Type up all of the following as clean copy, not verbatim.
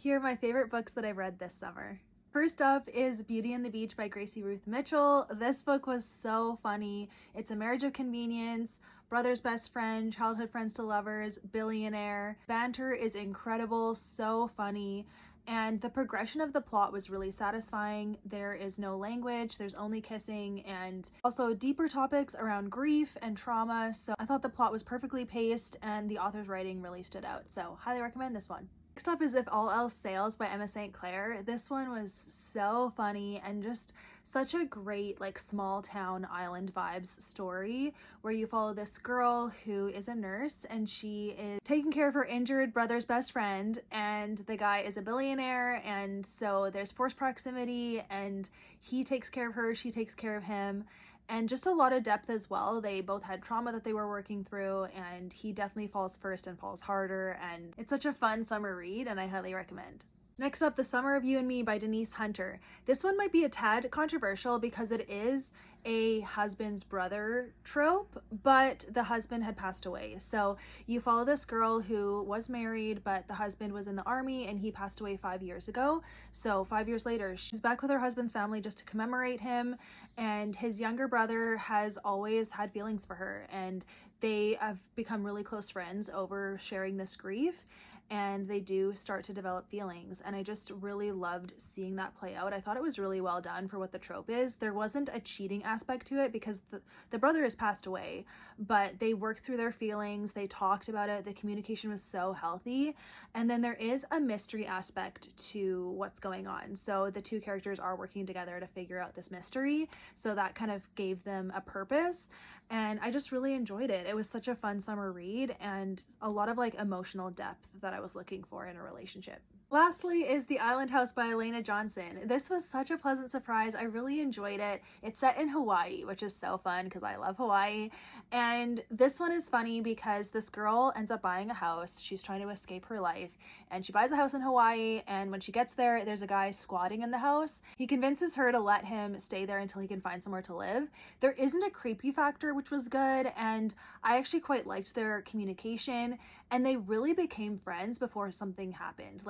Here are my favorite books that I read this summer. First up is Beauty and the Beach by Gracie Ruth Mitchell. This book was so funny. It's a marriage of convenience, brother's best friend, childhood friends to lovers, billionaire. Banter is incredible, so funny. And the progression of the plot was really satisfying. There is no language, there's only kissing, and also deeper topics around grief and trauma. So I thought the plot was perfectly paced and the author's writing really stood out. So highly recommend this one. Next up is If All Else Sails by Emma St. Clair. This one was so funny and just such a great small town island vibes story where you follow this girl who is a nurse and she is taking care of her injured brother's best friend, and the guy is a billionaire, and so there's forced proximity and he takes care of her, she takes care of him, and just a lot of depth as well. They both had trauma that they were working through, and he definitely falls first and falls harder, and it's such a fun summer read and I highly recommend. Next up, The Summer of You and Me by Denise Hunter. This one might be a tad controversial because it is a husband's brother trope, but the husband had passed away. So you follow this girl who was married, but the husband was in the army and he passed away 5 years ago. So 5 years later, she's back with her husband's family just to commemorate him. And his younger brother has always had feelings for her, and they have become really close friends over sharing this grief, and they do start to develop feelings. And I just really loved seeing that play out. I thought it was really well done for what the trope is. There wasn't a cheating aspect to it because the brother has passed away, but they worked through their feelings, they talked about it, the communication was so healthy. And then there is a mystery aspect to what's going on. So the two characters are working together to figure out this mystery. So that kind of gave them a purpose. And I just really enjoyed it. It was such a fun summer read and a lot of emotional depth that I was looking for in a relationship. Lastly is The Island House by Elena Johnson. This was such a pleasant surprise. I really enjoyed it. It's set in Hawaii, which is so fun because I love Hawaii. And this one is funny because this girl ends up buying a house. She's trying to escape her life, and she buys a house in Hawaii, and when she gets there, there's a guy squatting in the house. He convinces her to let him stay there until he can find somewhere to live. There isn't a creepy factor, which was good, and I actually quite liked their communication, and they really became friends before something happened.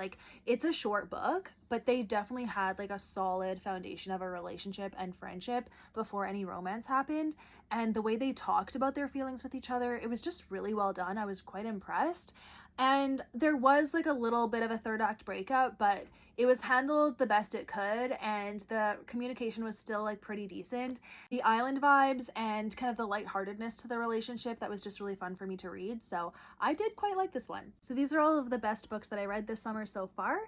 It's a short book, but they definitely had a solid foundation of a relationship and friendship before any romance happened. And the way they talked about their feelings with each other, it was just really well done. I was quite impressed. And there was a little bit of a third act breakup, but it was handled the best it could, and the communication was still pretty decent. The island vibes and kind of the lightheartedness to the relationship, that was just really fun for me to read. So I did quite like this one. So these are all of the best books that I read this summer so far.